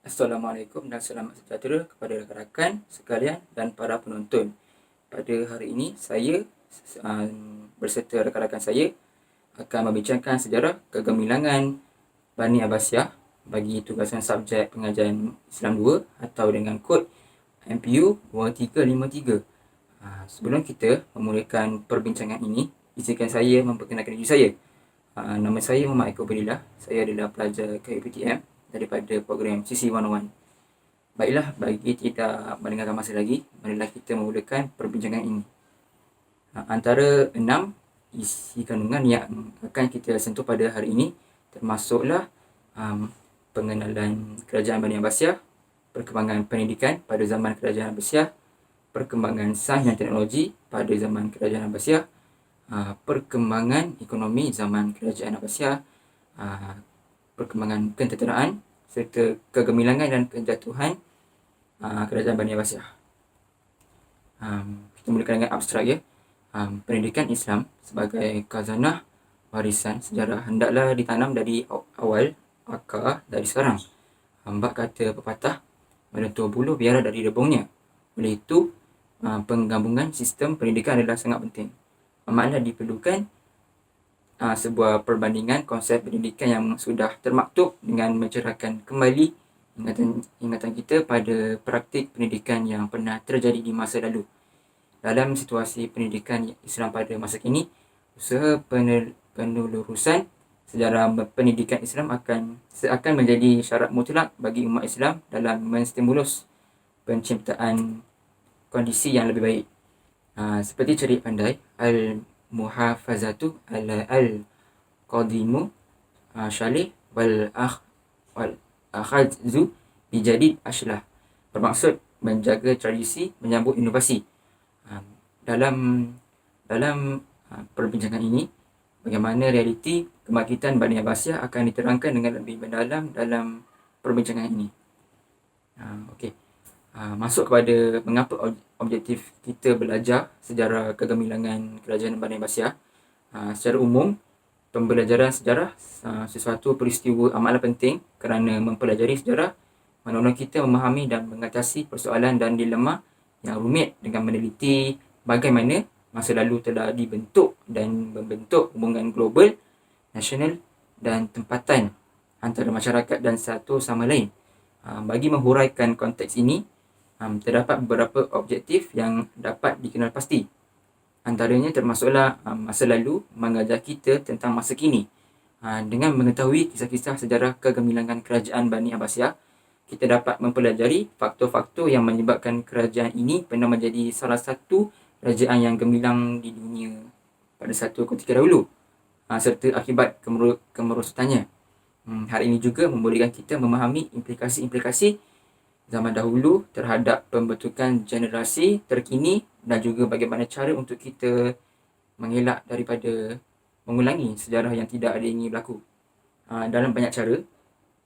Assalamualaikum dan selamat sejahtera kepada rakan-rakan sekalian dan para penonton. Pada hari ini saya berserta rakan-rakan saya akan membincangkan sejarah kegemilangan Bani Abbasiyah bagi tugasan subjek pengajian Islam 2 atau dengan kod MPU 2353. Sebelum kita memulakan perbincangan ini, izinkan saya memperkenalkan diri saya. Nama saya Muhammad Eko Badilah. Saya adalah pelajar KUPTM daripada program CC101. Baiklah, bagi tidak mendengarkan masa lagi, marilah kita memulakan perbincangan ini. Antara 6 isi kandungan yang akan kita sentuh pada hari ini termasuklah pengenalan kerajaan Bani Abbasiyah, perkembangan pendidikan pada zaman kerajaan Abbasiyah, perkembangan sains dan teknologi pada zaman kerajaan Abbasiyah, perkembangan ekonomi zaman kerajaan Abbasiyah, perkembangan ketenteraan serta kegemilangan dan kejatuhan kerajaan Bani Abbasiyah. Kita mulakan dengan abstrak ya. Pendidikan Islam sebagai khazanah warisan sejarah hendaklah ditanam dari awal akar dari sekarang. Bak kata pepatah, menutur buluh biara dari rebungnya. Oleh itu, penggabungan sistem pendidikan adalah sangat penting. Amatlah diperlukan sebuah perbandingan konsep pendidikan yang sudah termaktub dengan mencerahkan kembali ingatan kita pada praktik pendidikan yang pernah terjadi di masa lalu. Dalam situasi pendidikan Islam pada masa kini, usaha penelurusan sejarah pendidikan Islam akan menjadi syarat mutlak bagi umat Islam dalam menstimulus penciptaan kondisi yang lebih baik. Seperti cerit pandai, al-muhafazatu ala al-qadimu syalih wal akhadzu bijadid ashlah. Bermaksud menjaga tradisi, menyambut inovasi. Dalam perbincangan ini, bagaimana realiti kebangkitan Bani Abbasiyah akan diterangkan dengan lebih mendalam dalam perbincangan ini. Okey. Masuk kepada mengapa objektif kita belajar sejarah kegemilangan kerajaan Bani Abbasiyah. Secara umum, pembelajaran sejarah sesuatu peristiwa amatlah penting kerana mempelajari sejarah menolong kita memahami dan mengatasi persoalan dan dilema yang rumit dengan meneliti bagaimana masa lalu telah dibentuk dan membentuk hubungan global, nasional dan tempatan antara masyarakat dan satu sama lain. Bagi menghuraikan konteks ini, terdapat beberapa objektif yang dapat dikenal pasti. Antaranya termasuklah masa lalu mengajar kita tentang masa kini. Dengan mengetahui kisah-kisah sejarah kegemilangan kerajaan Bani Abbasiyah, kita dapat mempelajari faktor-faktor yang menyebabkan kerajaan ini pernah menjadi salah satu kerajaan yang gemilang di dunia pada satu ketika dahulu, serta akibat kemerosotannya. Hal ini juga membolehkan kita memahami implikasi-implikasi zaman dahulu terhadap pembentukan generasi terkini dan juga bagaimana cara untuk kita mengelak daripada mengulangi sejarah yang tidak ada ini berlaku. Dalam banyak cara,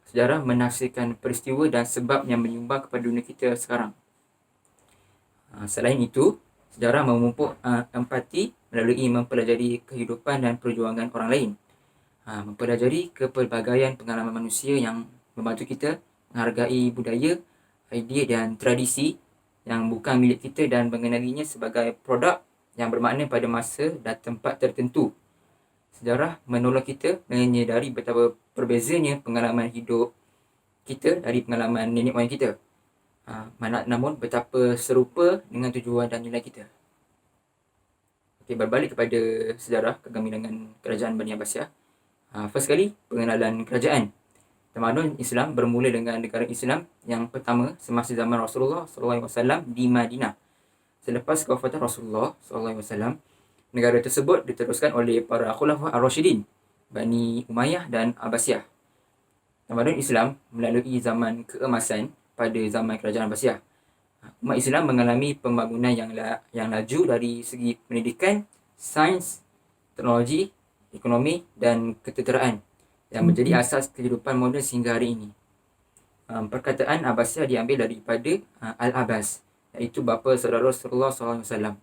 sejarah menafsirkan peristiwa dan sebab yang menyumbang kepada dunia kita sekarang. Selain itu, sejarah memupuk empati melalui mempelajari kehidupan dan perjuangan orang lain. Mempelajari kepelbagaian pengalaman manusia yang membantu kita menghargai budaya, idea dan tradisi yang bukan milik kita dan mengenalinya sebagai produk yang bermakna pada masa dan tempat tertentu. Sejarah menolong kita menyedari betapa berbezanya pengalaman hidup kita dari pengalaman nenek moyang kita. Namun betapa serupa dengan tujuan dan nilai kita. Okey, berbalik kepada sejarah kegemilangan kerajaan Bani Abbasiyah. First sekali, pengenalan kerajaan. Tamadun Islam bermula dengan negara Islam yang pertama semasa zaman Rasulullah SAW di Madinah. Selepas kewafatan Rasulullah SAW, negara tersebut diteruskan oleh para khulafah ar-Rasyidin, Bani Umayyah dan Abbasiyah. Tamadun Islam melalui zaman keemasan pada zaman kerajaan Abbasiyah. Umat Islam mengalami pembangunan yang laju dari segi pendidikan, sains, teknologi, ekonomi dan ketenteraan yang menjadi asas kehidupan moden sehingga hari ini. Perkataan Abbasiyah diambil daripada Al-Abbas, iaitu bapa saudara Rasulullah SAW.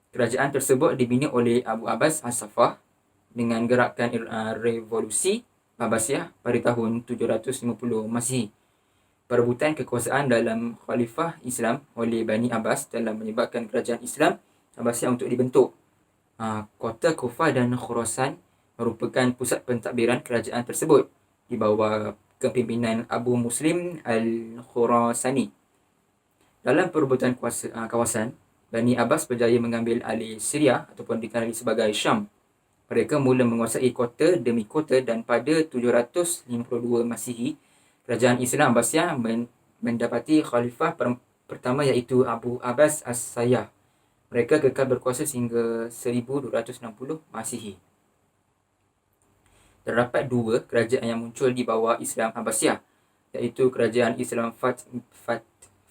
Kerajaan tersebut dibina oleh Abu Abbas As-Saffah dengan gerakan revolusi Abbasiyah pada tahun 750 Masihi. perebutan kekuasaan dalam khalifah Islam oleh Bani Abbas dalam menyebabkan kerajaan Islam Abbasiyah untuk dibentuk. Kota Kufah dan Khurasan merupakan pusat pentadbiran kerajaan tersebut di bawah kepimpinan Abu Muslim Al-Khurasani. Dalam perebutan kawasan, Bani Abbas berjaya mengambil alih Syria ataupun dikenali sebagai Syam. Mereka mula menguasai kota demi kota dan pada 752 Masihi, kerajaan Islam Abbasiyah mendapati khalifah pertama iaitu Abu Abbas As-Sayyah. Mereka kekal berkuasa sehingga 1260 Masihi. Terdapat dua kerajaan yang muncul di bawah Islam Abbasiyah, iaitu kerajaan Islam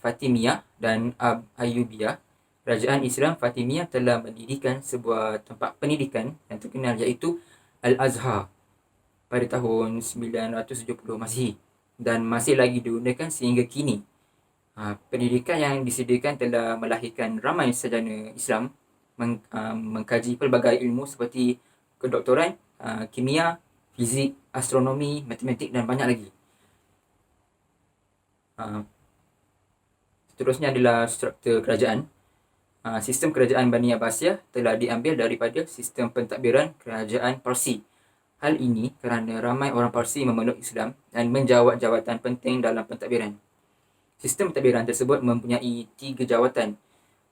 Fatimiyah dan Ayyubiyah. Kerajaan Islam Fatimiyah telah mendirikan sebuah tempat pendidikan yang terkenal iaitu Al-Azhar pada tahun 970 Masihi dan masih lagi digunakan sehingga kini. Pendidikan yang disediakan telah melahirkan ramai sarjana Islam mengkaji pelbagai ilmu seperti kedoktoran, kimia, fizik, astronomi, matematik dan banyak lagi. Seterusnya adalah struktur kerajaan. Sistem kerajaan Bani Abbasiyah telah diambil daripada sistem pentadbiran kerajaan Parsi. Hal ini kerana ramai orang Parsi memeluk Islam dan menjawat jawatan penting dalam pentadbiran. Sistem pentadbiran tersebut mempunyai 3 jawatan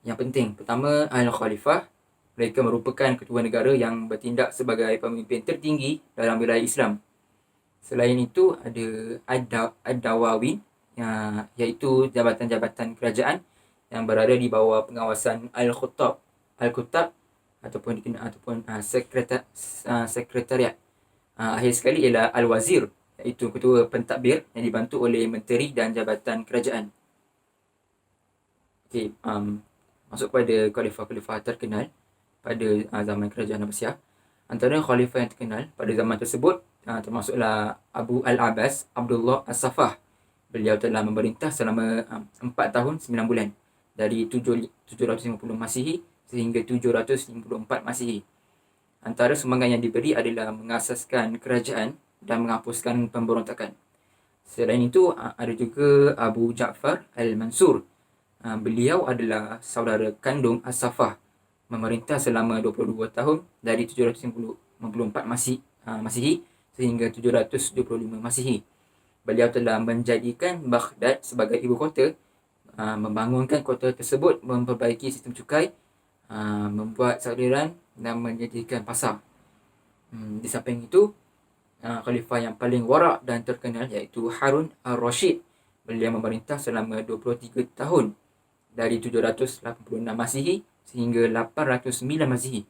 yang penting. Pertama, Al-Khalifah. Mereka merupakan ketua negara yang bertindak sebagai pemimpin tertinggi dalam wilayah Islam. Selain itu, ada Ad-Dawawin, iaitu jabatan-jabatan kerajaan yang berada di bawah pengawasan Al-Kuttab ataupun sekretariat. Akhir sekali ialah Al-Wazir, iaitu ketua pentadbir yang dibantu oleh menteri dan jabatan kerajaan. Okey, masuk kepada khalifah-khalifah terkenal pada zaman kerajaan Abbasiyah. Antara khalifah yang terkenal pada zaman tersebut termasuklah Abu Al-Abbas Abdullah As-Safah. Beliau telah memerintah selama 4 tahun 9 bulan dari 750 Masihi sehingga 754 Masihi. Antara sumbangan yang diberi adalah mengasaskan kerajaan dan menghapuskan pemberontakan. Selain itu, ada juga Abu Ja'far Al-Mansur. Beliau adalah saudara kandung As-Safah, memerintah selama 22 tahun dari 754 Masihi sehingga 725 Masihi. Beliau telah menjadikan Baghdad sebagai ibu kota, membangunkan kota tersebut, memperbaiki sistem cukai, membuat saliran dan menyediakan pasar. Di samping itu, khalifah yang paling warak dan terkenal iaitu Harun al-Rashid. Beliau memerintah selama 23 tahun dari 786 Masihi sehingga 809 Masihi.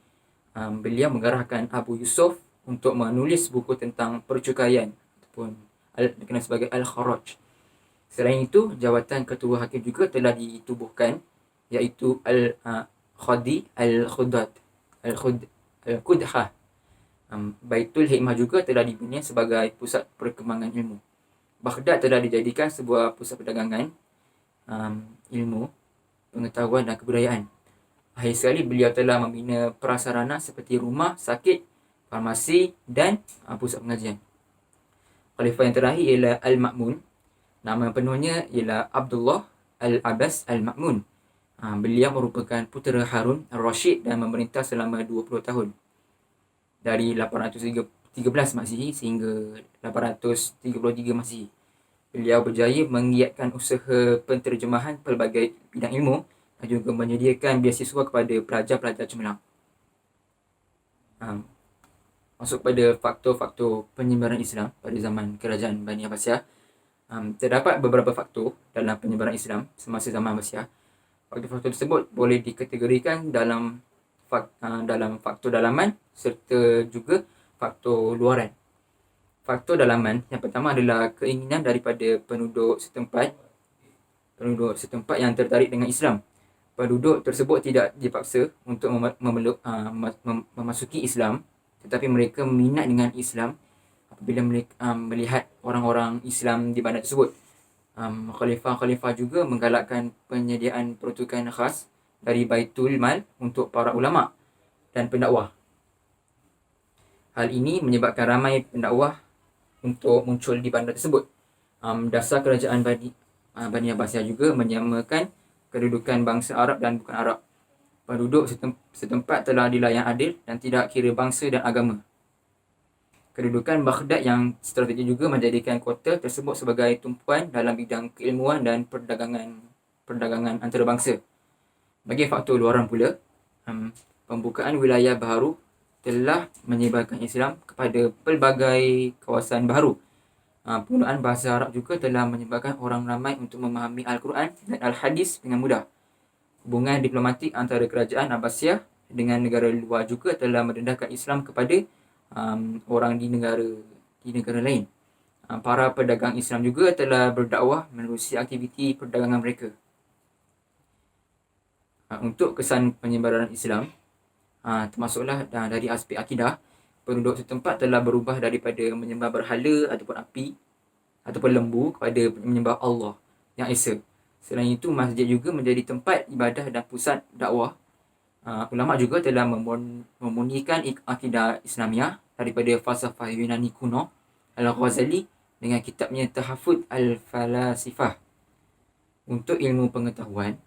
Beliau mengarahkan Abu Yusuf untuk menulis buku tentang percukaian ataupun dikenal sebagai Al-Kharaj. Selain itu, jawatan ketua hakim juga telah ditubuhkan iaitu Al-Khadi Al-Qudhah. Baitul Hikmah juga telah dibina sebagai pusat perkembangan ilmu. Baghdad telah dijadikan sebuah pusat perdagangan, ilmu, pengetahuan dan kebudayaan. Akhir sekali, beliau telah membina prasarana seperti rumah sakit, farmasi dan pusat pengajian. Khalifah yang terakhir ialah Al-Ma'mun. Nama penuhnya ialah Abdullah Al-Abbas Al-Ma'mun. Beliau merupakan putera Harun al-Rashid dan memerintah selama 20 tahun. Dari 813 Masihi sehingga 833 Masihi. Beliau berjaya mengiatkan usaha penterjemahan pelbagai bidang ilmu dan juga menyediakan beasiswa kepada pelajar-pelajar cemerlang. Masuk pada faktor-faktor penyebaran Islam pada zaman kerajaan Bani Abbasiyah. Terdapat beberapa faktor dalam penyebaran Islam semasa zaman Abbasiyah. Faktor-faktor tersebut boleh dikategorikan dalam faktor dalaman serta juga faktor luaran. Faktor dalaman yang pertama adalah keinginan daripada penduduk setempat yang tertarik dengan Islam. Penduduk tersebut tidak dipaksa untuk memasuki Islam, tetapi mereka minat dengan Islam apabila mereka melihat orang-orang Islam di bandar tersebut. Khalifah-khalifah juga menggalakkan penyediaan peruntukan khas dari Baitul Mal untuk para ulama dan pendakwah. Hal ini menyebabkan ramai pendakwah untuk muncul di bandar tersebut. Dasar kerajaan Bani Abbasiyah juga menyamakan kedudukan bangsa Arab dan bukan Arab. Penduduk setempat telah dilayan adil dan tidak kira bangsa dan agama. Kedudukan Baghdad yang strategis juga menjadikan kota tersebut sebagai tumpuan dalam bidang keilmuan dan perdagangan antarabangsa. Bagi faktor luaran pula, pembukaan wilayah baharu telah menyebarkan Islam kepada pelbagai kawasan baharu. Penggunaan bahasa Arab juga telah menyebabkan orang ramai untuk memahami Al-Quran dan Al-Hadis dengan mudah. Hubungan diplomatik antara kerajaan Abbasiyah dengan negara luar juga telah mendedahkan Islam kepada orang di negara lain. Para pedagang Islam juga telah berdakwah menerusi aktiviti perdagangan mereka. Untuk kesan penyebaran Islam, termasuklah dari aspek akidah, penduduk setempat telah berubah daripada menyembah berhala ataupun api ataupun lembu kepada menyembah Allah yang Esa. Selain itu, masjid juga menjadi tempat ibadah dan pusat dakwah. Ulama juga telah memurnikan akidah Islamiah daripada falsafah Yunani kuno Al-Ghazali dengan kitabnya Tahafud Al-Falasifah. Untuk ilmu pengetahuan,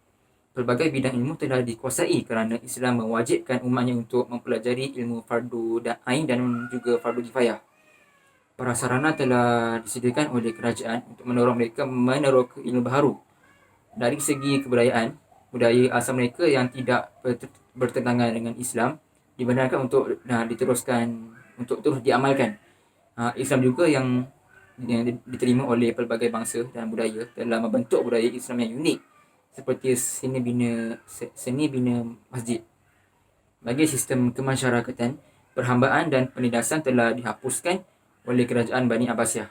pelbagai bidang ilmu telah dikuasai kerana Islam mewajibkan umatnya untuk mempelajari ilmu fardu ain dan juga fardu kifayah. Para sarana telah disediakan oleh kerajaan untuk mendorong mereka meneroka ilmu baharu. Dari segi kebudayaan, budaya asal mereka yang tidak bertentangan dengan Islam dibenarkan untuk diteruskan, untuk terus diamalkan. Islam juga yang diterima oleh pelbagai bangsa dan budaya telah membentuk budaya Islam yang unik seperti seni bina masjid. Bagi sistem kemasyarakatan, perhambaan dan penindasan telah dihapuskan oleh kerajaan Bani Abbasiyah.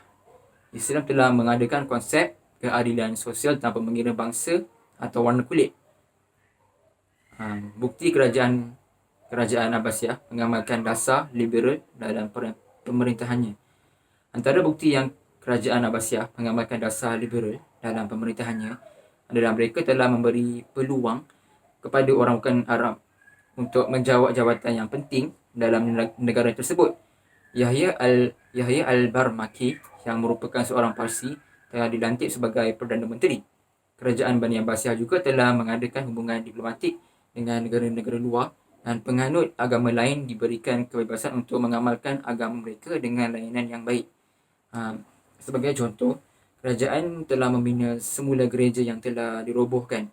Islam telah mengadakan konsep keadilan sosial tanpa mengira bangsa atau warna kulit. Bukti kerajaan Abbasiyah mengamalkan dasar liberal dalam pemerintahannya. Antara bukti yang kerajaan Abbasiyah mengamalkan dasar liberal dalam pemerintahannya adalah mereka telah memberi peluang kepada orang bukan Arab untuk menjawat jawatan yang penting dalam negara tersebut. Yahya al-Barmaki yang merupakan seorang Parsi telah dilantik sebagai Perdana Menteri. Kerajaan Bani Abbasiyah juga telah mengadakan hubungan diplomatik dengan negara-negara luar dan penganut agama lain diberikan kebebasan untuk mengamalkan agama mereka dengan layanan yang baik. Sebagai contoh, kerajaan telah membina semula gereja yang telah dirobohkan.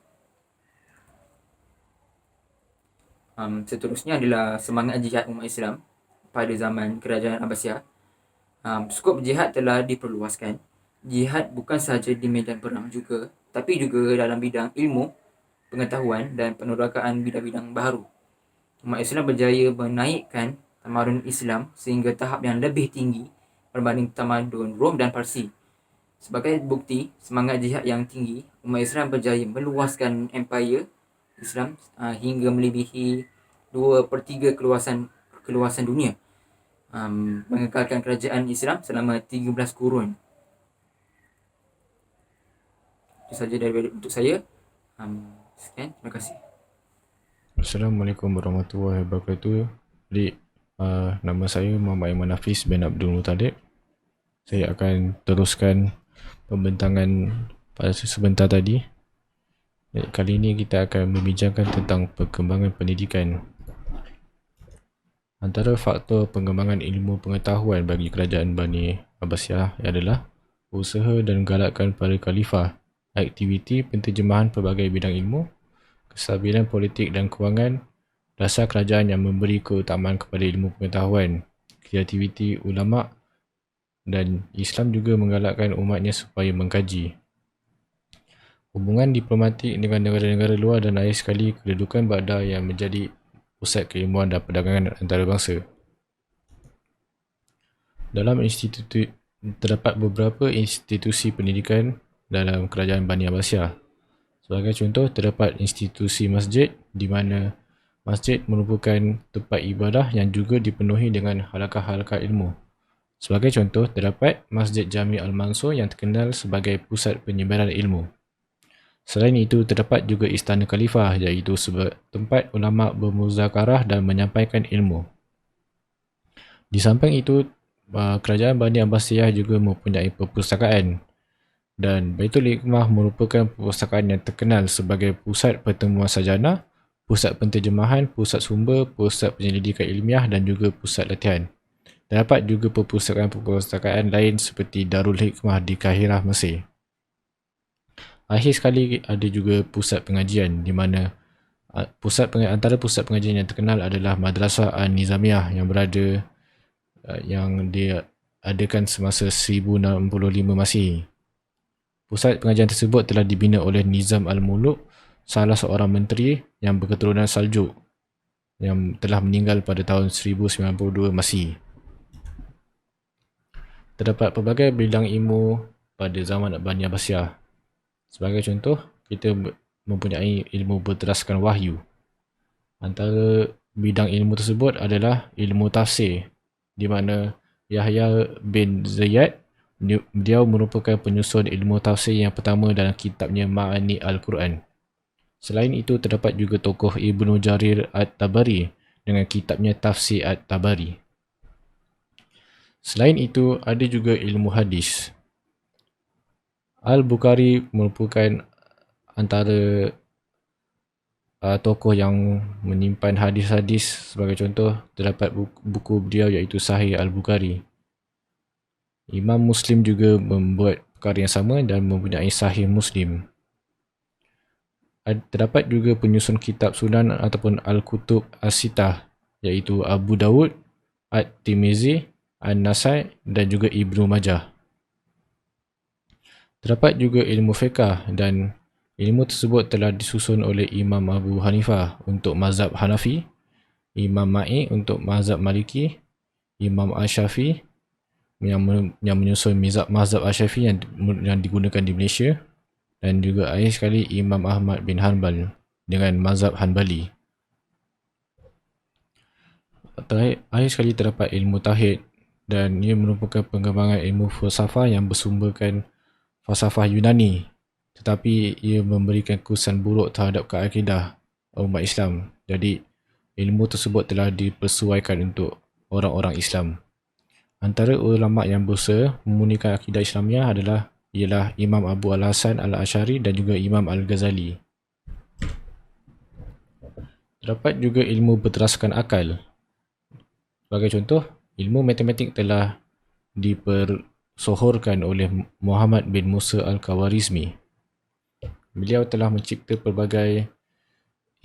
Seterusnya adalah semangat jihad umat Islam pada zaman kerajaan Abbasiyah. Skop jihad telah diperluaskan. Jihad bukan sahaja di medan perang juga, tapi juga dalam bidang ilmu, pengetahuan dan penerakaan bidang-bidang baharu. Umat Islam berjaya menaikkan tamadun Islam sehingga tahap yang lebih tinggi berbanding tamadun Rom dan Parsi. Sebagai bukti semangat jihad yang tinggi, umat Islam berjaya meluaskan empire Islam hingga melebihi 2/3 keluasan dunia, mengekalkan kerajaan Islam selama 13 kurun. Itu saja daripada untuk saya. Sekian, terima kasih. Assalamualaikum warahmatullahi wabarakatuh. Jadi, nama saya Muhammad Iman Hafiz bin Abdul Muttalib. Saya akan teruskan pembentangan pada sebentar tadi. Kali ini kita akan membincangkan tentang perkembangan pendidikan. Antara faktor pengembangan ilmu pengetahuan bagi kerajaan Bani Abbasiyah adalah usaha dan galakan para khalifah, aktiviti penterjemahan pelbagai bidang ilmu, kestabilan politik dan kewangan, dasar kerajaan yang memberi keutamaan kepada ilmu pengetahuan, kreativiti ulama, dan Islam juga menggalakkan umatnya supaya mengkaji. Hubungan diplomatik dengan negara-negara luar dan akhir sekali kedudukan Baghdad yang menjadi pusat keilmuan dan perdagangan antarabangsa. Dalam terdapat beberapa institusi pendidikan dalam kerajaan Bani Abbasiyah. Sebagai contoh, terdapat institusi masjid di mana masjid merupakan tempat ibadah yang juga dipenuhi dengan halaqah-halaqah ilmu. Sebagai contoh, terdapat Masjid Jami Al-Mansur yang terkenal sebagai pusat penyebaran ilmu. Selain itu, terdapat juga Istana Khalifah iaitu tempat ulama bermuzakarah dan menyampaikan ilmu. Di samping itu, kerajaan Bani Abbasiyah juga mempunyai perpustakaan Dan Baitul Hikmah merupakan perpustakaan yang terkenal sebagai pusat pertemuan sarjana, pusat penterjemahan, pusat sumber, pusat penyelidikan ilmiah dan juga pusat latihan. Terdapat juga perpustakaan-perpustakaan lain seperti Darul Hikmah di Kahirah, Mesir. Akhir sekali ada juga pusat pengajian di mana antara pusat pengajian yang terkenal adalah Madrasah An-Nizamiyah yang diadakan semasa 1065 Masihi. Pusat pengajian tersebut telah dibina oleh Nizam Al-Muluk, salah seorang menteri yang berketurunan Saljuk yang telah meninggal pada tahun 1092 Masihi. Terdapat pelbagai bidang ilmu pada zaman Bani Abbasiyah. Sebagai contoh, kita mempunyai ilmu berteraskan wahyu. Antara bidang ilmu tersebut adalah ilmu tafsir, di mana Yahya bin Ziyad, beliau merupakan penyusun ilmu tafsir yang pertama dalam kitabnya Ma'ani Al-Quran. Selain itu, terdapat juga tokoh Ibnu Jarir At-Tabari dengan kitabnya Tafsir At-Tabari. Selain itu, ada juga ilmu hadis. Al-Bukhari merupakan antara tokoh yang menyimpan hadis-hadis. Sebagai contoh, terdapat buku beliau iaitu Sahih Al-Bukhari. Imam Muslim juga membuat perkara yang sama dan mempunyai Sahih Muslim. Terdapat juga penyusun kitab Sunan ataupun Al-Kutub As-Sittah iaitu Abu Dawud, At-Tirmizi, An-Nasai dan juga Ibnu Majah. Terdapat juga ilmu fiqah dan ilmu tersebut telah disusun oleh Imam Abu Hanifah untuk mazhab Hanafi, Imam Ma'i untuk mazhab Maliki, Imam Asy-Syafi'i yang menyusun mazhab Asy-Syafi'i yang digunakan di Malaysia, dan juga akhir sekali Imam Ahmad bin Hanbal dengan mazhab Hanbali. Akhir sekali terdapat ilmu tauhid dan ia merupakan pengembangan ilmu falsafah yang bersumberkan falsafah Yunani, tetapi ia memberikan kesan buruk terhadap keakidah umat Islam. Jadi ilmu tersebut telah dipersesuaikan untuk orang-orang Islam. Antara ulama yang berusaha memurnikan akidah Islamiah ialah Imam Abu Al-Hasan Al-Asy'ari dan juga Imam Al-Ghazali. Terdapat juga ilmu berteraskan akal. Sebagai contoh, ilmu matematik telah dipersohorkan oleh Muhammad bin Musa Al-Khawarizmi. Beliau telah mencipta pelbagai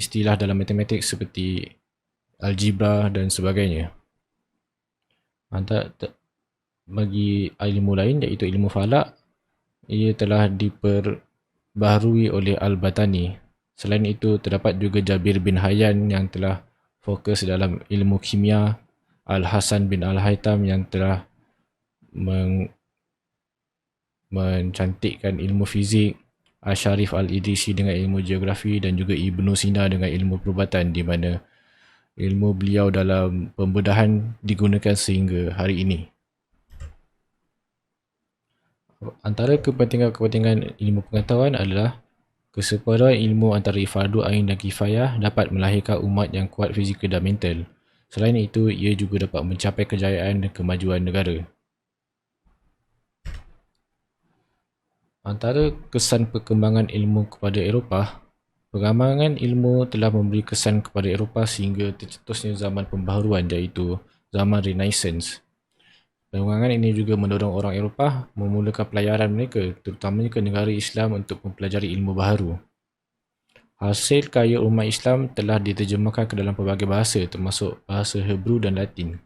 istilah dalam matematik seperti algebra dan sebagainya. Bagi ilmu lain iaitu ilmu falak, ia telah diperbaharui oleh Al-Batani. Selain itu, terdapat juga Jabir bin Hayyan yang telah fokus dalam ilmu kimia, Al-Hasan bin Al-Haytham yang telah mencantikkan ilmu fizik, Al-Sharif Al-Idrisi dengan ilmu geografi dan juga Ibnu Sina dengan ilmu perubatan, di mana ilmu beliau dalam pembedahan digunakan sehingga hari ini. Antara kepentingan-kepentingan ilmu pengetahuan adalah kesepaduan ilmu antara fardu ain dan kifayah dapat melahirkan umat yang kuat fizikal dan mental. Selain itu, ia juga dapat mencapai kejayaan dan kemajuan negara. Antara kesan perkembangan ilmu kepada Eropah, pengembangan ilmu telah memberi kesan kepada Eropah sehingga tercetusnya zaman pembaharuan iaitu zaman Renaissance. Perkembangan ini juga mendorong orang Eropah memulakan pelayaran mereka, terutamanya ke negara Islam untuk mempelajari ilmu baharu. Hasil karya umat Islam telah diterjemahkan ke dalam pelbagai bahasa termasuk bahasa Hebrew dan Latin.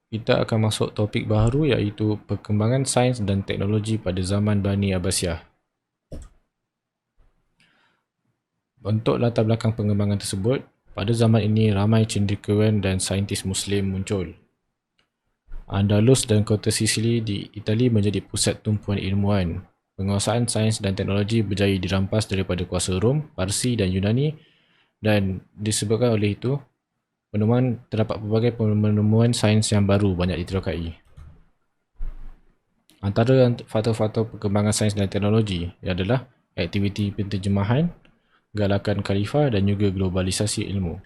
Kita akan masuk topik baharu iaitu perkembangan sains dan teknologi pada zaman Bani Abbasiyah. Untuk latar belakang pengembangan tersebut, pada zaman ini ramai cendekiawan dan saintis Muslim muncul. Andalus dan kota Sicily di Itali menjadi pusat tumpuan ilmuwan. Penguasaan sains dan teknologi berjaya dirampas daripada kuasa Rom, Parsi dan Yunani, dan disebabkan oleh itu, terdapat pelbagai penemuan sains yang baru banyak diterokai. Antara faktor-faktor perkembangan sains dan teknologi adalah aktiviti penterjemahan, galakan khalifah dan juga globalisasi ilmu.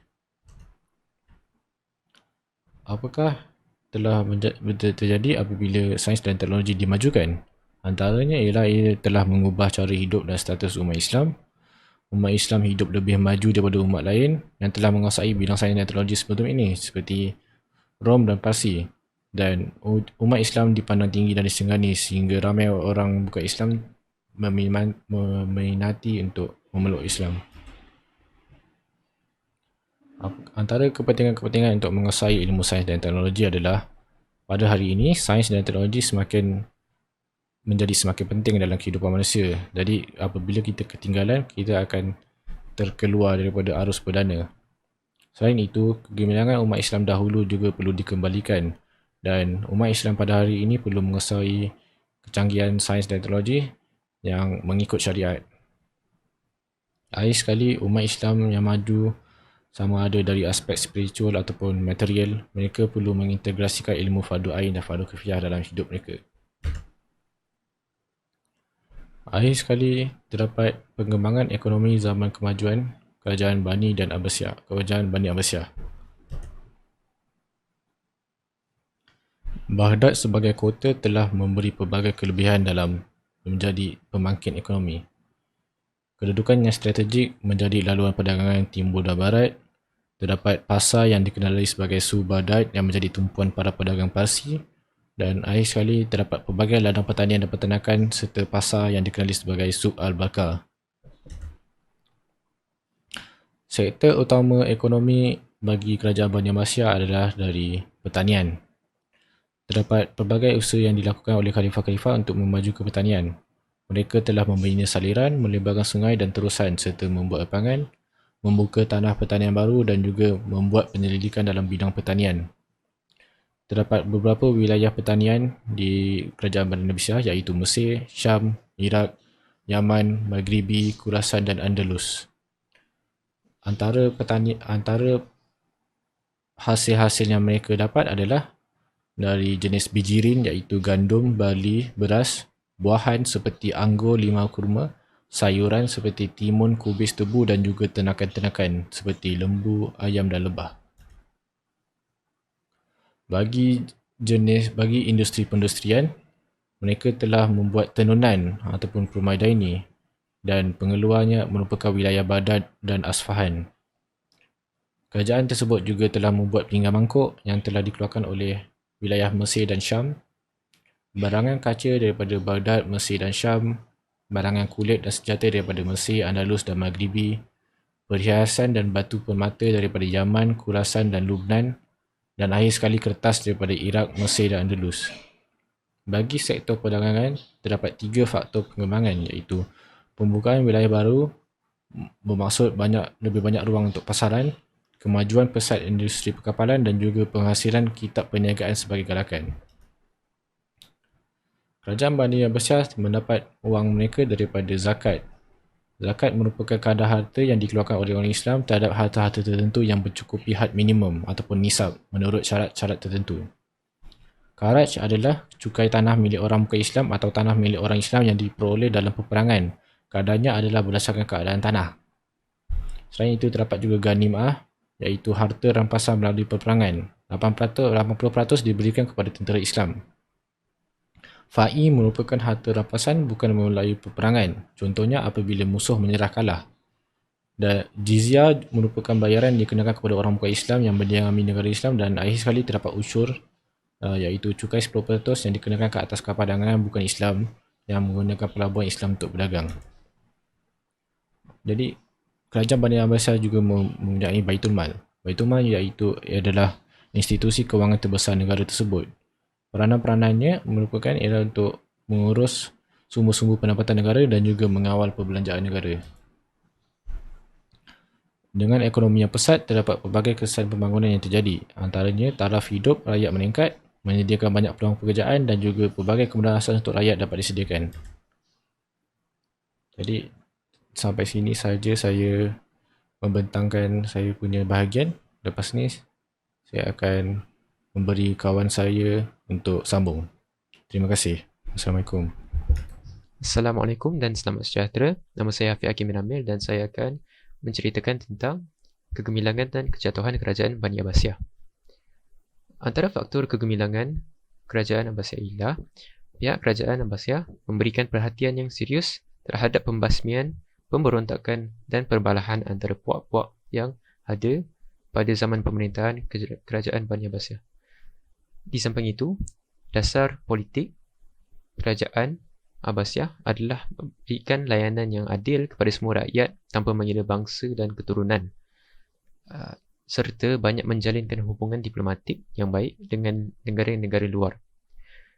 Apakah telah terjadi apabila sains dan teknologi dimajukan. Antaranya ialah ia telah mengubah cara hidup dan status umat Islam. Umat Islam hidup lebih maju daripada umat lain yang telah menguasai bidang sains dan teknologi sebelum ini seperti Rom dan Parsi. Dan umat Islam dipandang tinggi dan disegani sehingga ramai orang bukan Islam meminati untuk memeluk Islam. Antara kepentingan-kepentingan untuk menguasai ilmu sains dan teknologi adalah pada hari ini sains dan teknologi menjadi semakin penting dalam kehidupan manusia. Jadi apabila kita ketinggalan, kita akan terkeluar daripada arus perdana. Selain itu, kegemilangan umat Islam dahulu juga perlu dikembalikan dan umat Islam pada hari ini perlu menguasai kecanggihan sains dan teknologi yang mengikut syariat. Akhir sekali, umat Islam yang maju sama ada dari aspek spiritual ataupun material, mereka perlu mengintegrasikan ilmu fardu ain dan fardu kifayah dalam hidup mereka. Akhir sekali, terdapat pengembangan ekonomi zaman kemajuan Kerajaan Bani Abbasiyah. Baghdad sebagai kota telah memberi pelbagai kelebihan dalam menjadi pembangkit ekonomi. Kedudukan yang strategik menjadi laluan perdagangan timur dan barat. Terdapat pasar yang dikenali sebagai Suq Baghdad yang menjadi tumpuan para pedagang Parsi. Dan akhir sekali terdapat pelbagai ladang pertanian dan peternakan serta pasar yang dikenali sebagai Suq Al-Barkah. Sektor utama ekonomi bagi Kerajaan Bani Abbasiyah adalah dari pertanian. Terdapat pelbagai usaha yang dilakukan oleh khalifah-khalifah untuk memajukan pertanian. Mereka telah membina saliran, melebarkan sungai dan terusan serta membuat lapangan, membuka tanah pertanian baru dan juga membuat penyelidikan dalam bidang pertanian. Terdapat beberapa wilayah pertanian di Kerajaan Bani Abbasiyah iaitu Mesir, Syam, Iraq, Yaman, Maghribi, Khurasan dan Andalus. Antara hasil-hasil yang mereka dapat adalah dari jenis bijirin iaitu gandum, barley, beras, buahan seperti anggur, limau kurma, sayuran seperti timun, kubis, tebu dan juga ternakan-ternakan seperti lembu, ayam dan lebah. Bagi industri pendustrian, mereka telah membuat tenunan ataupun Permadaini dan pengeluarnya merupakan wilayah Baghdad dan Asfahan. Kerajaan tersebut juga telah membuat pinggan mangkuk yang telah dikeluarkan oleh wilayah Mesir dan Syam, barangan kaca daripada Baghdad, Mesir dan Syam, barangan kulit dan senjata daripada Mesir, Andalus dan Maghribi, perhiasan dan batu permata daripada Yaman, Khurasan dan Lubnan, dan akhir sekali kertas daripada Iraq, Mesir dan Andalus. Bagi sektor perdagangan, terdapat 3 faktor pengembangan iaitu pembukaan wilayah baru bermaksud lebih banyak ruang untuk pasaran, kemajuan pesat industri perkapalan dan juga penghasilan kitab perniagaan sebagai galakan. Kerajaan Bani Abbasiyah mendapat wang mereka daripada zakat. Zakat merupakan kadar harta yang dikeluarkan oleh orang Islam terhadap harta-harta tertentu yang mencukupi had minimum ataupun nisab menurut syarat-syarat tertentu. Kharaj adalah cukai tanah milik orang bukan Islam atau tanah milik orang Islam yang diperoleh dalam peperangan. Kadarnya adalah berdasarkan keadaan tanah. Selain itu terdapat juga ghanimah iaitu harta rampasan melalui peperangan. 80% diberikan kepada tentera Islam. Fa'i merupakan harta rampasan bukan melalui peperangan. Contohnya apabila musuh menyerah kalah. Dan jizyah merupakan bayaran yang dikenakan kepada orang bukan Islam yang berdiam di negara Islam dan akhir sekali terdapat usyur iaitu cukai 10% yang dikenakan ke atas kapal dagangan bukan Islam yang menggunakan pelabuhan Islam untuk berdagang. Jadi Kerajaan Bani Abbasiyah juga mempunyai Baitul Mal. Baitul Mal adalah institusi kewangan terbesar negara tersebut. Peranan-peranannya merupakan ialah untuk mengurus sumber-sumber pendapatan negara dan juga mengawal perbelanjaan negara. Dengan ekonomi yang pesat, terdapat pelbagai kesan pembangunan yang terjadi. Antaranya, taraf hidup rakyat meningkat, menyediakan banyak peluang pekerjaan dan juga pelbagai kemudahan asas untuk rakyat dapat disediakan. Jadi, sampai sini saja saya membentangkan saya punya bahagian. Lepas ni, saya akan memberi kawan saya untuk sambung. Terima kasih. Assalamualaikum. Assalamualaikum dan selamat sejahtera. Nama saya Hafiz Hakim bin Amir dan saya akan menceritakan tentang kegemilangan dan kejatuhan Kerajaan Bani Abbasiyah. Antara faktor kegemilangan kerajaan Abbasiyah ialah pihak kerajaan Abbasiyah memberikan perhatian yang serius terhadap pembasmian, pemberontakan dan perbalahan antara puak-puak yang ada pada zaman pemerintahan kerajaan Bani Abbasiyah. Di samping itu, dasar politik kerajaan Abbasiyah adalah memberikan layanan yang adil kepada semua rakyat tanpa mengira bangsa dan keturunan, serta banyak menjalinkan hubungan diplomatik yang baik dengan negara-negara luar.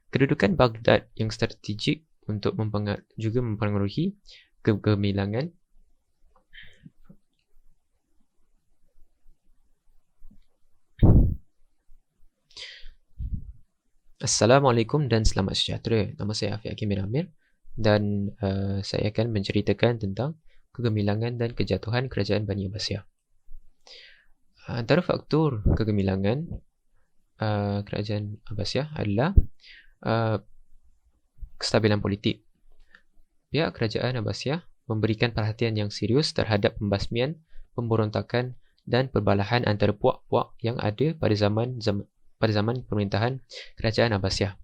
Kedudukan Baghdad yang strategik untuk juga mempengaruhi kegemilangan Assalamualaikum dan selamat sejahtera. Nama saya Afiq Hakim bin Amir dan saya akan menceritakan tentang kegemilangan dan kejatuhan kerajaan Bani Abbasiyah. Antara faktor kegemilangan kerajaan Abbasiyah adalah kestabilan politik. Pihak kerajaan Abbasiyah memberikan perhatian yang serius terhadap pembasmian, pemberontakan dan perbalahan antara puak-puak yang ada pada zaman pemerintahan kerajaan Abbasiyah.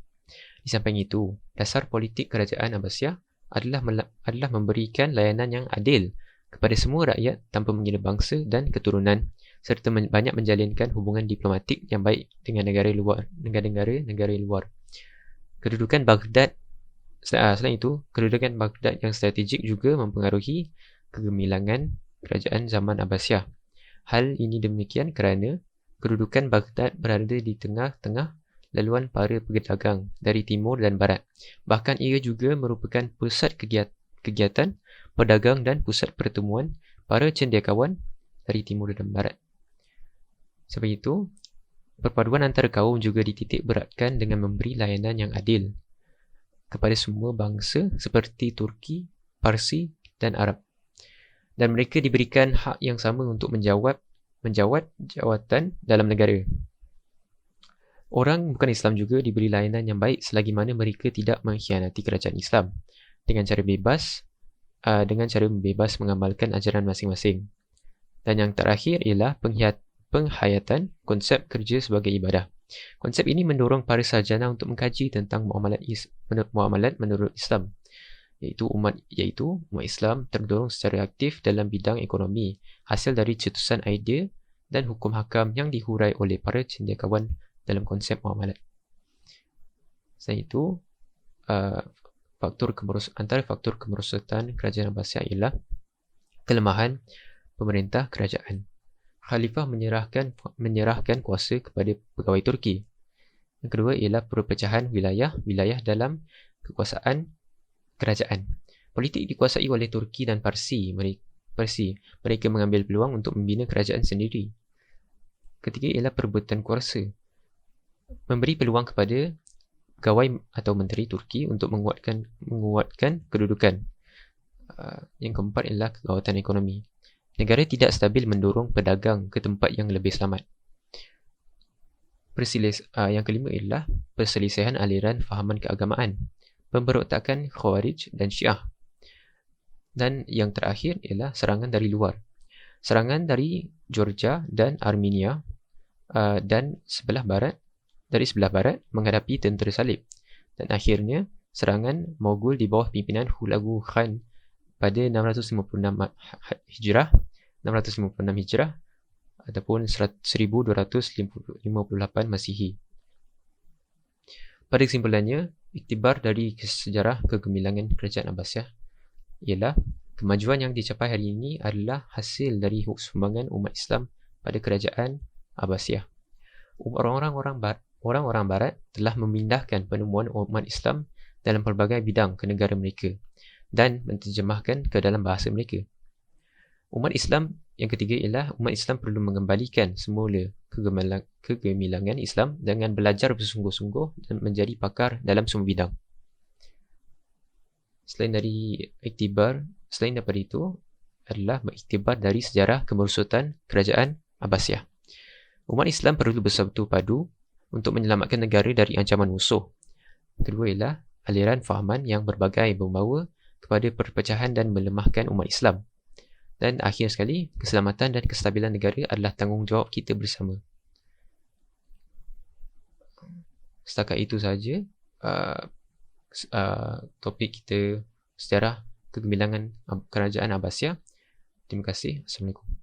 Di samping itu, dasar politik kerajaan Abbasiyah adalah memberikan layanan yang adil kepada semua rakyat tanpa mengira bangsa dan keturunan, serta banyak menjalinkan hubungan diplomatik yang baik dengan negara luar. Kedudukan Baghdad Selain itu, kedudukan Baghdad yang strategik juga mempengaruhi kegemilangan kerajaan zaman Abbasiyah. Hal ini demikian kerana kedudukan Baghdad berada di tengah-tengah laluan para pedagang dari timur dan barat. Bahkan ia juga merupakan pusat kegiatan pedagang dan pusat pertemuan para cendekiawan dari timur dan barat. Sebab itu, perpaduan antara kaum juga dititik beratkan dengan memberi layanan yang adil kepada semua bangsa seperti Turki, Parsi dan Arab. Dan mereka diberikan hak yang sama untuk menjawat jawatan dalam negara. Orang bukan Islam juga diberi layanan yang baik selagi mana mereka tidak mengkhianati kerajaan Islam dengan cara bebas mengamalkan ajaran masing-masing. Dan yang terakhir ialah penghayatan konsep kerja sebagai ibadah. Konsep ini mendorong para sarjana untuk mengkaji tentang muamalat menurut Islam, iaitu umat Islam terdorong secara aktif dalam bidang ekonomi hasil dari cetusan idea dan hukum hakam yang dihurai oleh para cendekiawan dalam konsep muamalat. Selain itu, antara faktor kemerosotan kerajaan Abbasiyah ialah kelemahan pemerintah kerajaan. Khalifah menyerahkan kuasa kepada pegawai Turki. Yang kedua ialah perpecahan wilayah dalam kekuasaan kerajaan. Politik dikuasai oleh Turki dan Parsi. Mereka mengambil peluang untuk membina kerajaan sendiri. Ketiga ialah perebutan kuasa. Memberi peluang kepada pegawai atau menteri Turki untuk menguatkan kedudukan. Yang keempat ialah kegawatan ekonomi. Negara tidak stabil mendorong pedagang ke tempat yang lebih selamat. Yang kelima ialah perselisihan aliran fahaman keagamaan, pemberontakan Khawarij dan Syiah. Dan yang terakhir ialah serangan dari luar. Serangan dari Georgia dan Armenia dan sebelah barat menghadapi tentera salib. Dan akhirnya serangan Mogul di bawah pimpinan Hulagu Khan pada 656 Hijrah ataupun 1258 Masihi. Pada kesimpulannya, iktibar dari sejarah kegemilangan kerajaan Abbasiyah ialah kemajuan yang dicapai hari ini adalah hasil dari sumbangan umat Islam pada kerajaan Abbasiyah. Orang-orang barat telah memindahkan penemuan umat Islam dalam pelbagai bidang ke negara mereka dan menterjemahkan ke dalam bahasa mereka. Umat Islam yang ketiga ialah umat Islam perlu mengembalikan semula kegemilangan Islam dengan belajar bersungguh-sungguh dan menjadi pakar dalam semua bidang. Selain daripada itu adalah iktibar dari sejarah kemerosotan kerajaan Abbasiyah. Umat Islam perlu bersatu padu untuk menyelamatkan negara dari ancaman musuh. Kedua ialah aliran fahaman yang berbagai membawa kepada perpecahan dan melemahkan umat Islam. Dan akhir sekali, keselamatan dan kestabilan negara adalah tanggungjawab kita bersama. setakat itu saja uh, topik kita sejarah kegemilangan kerajaan Abbasiyah. Terima kasih. Assalamualaikum.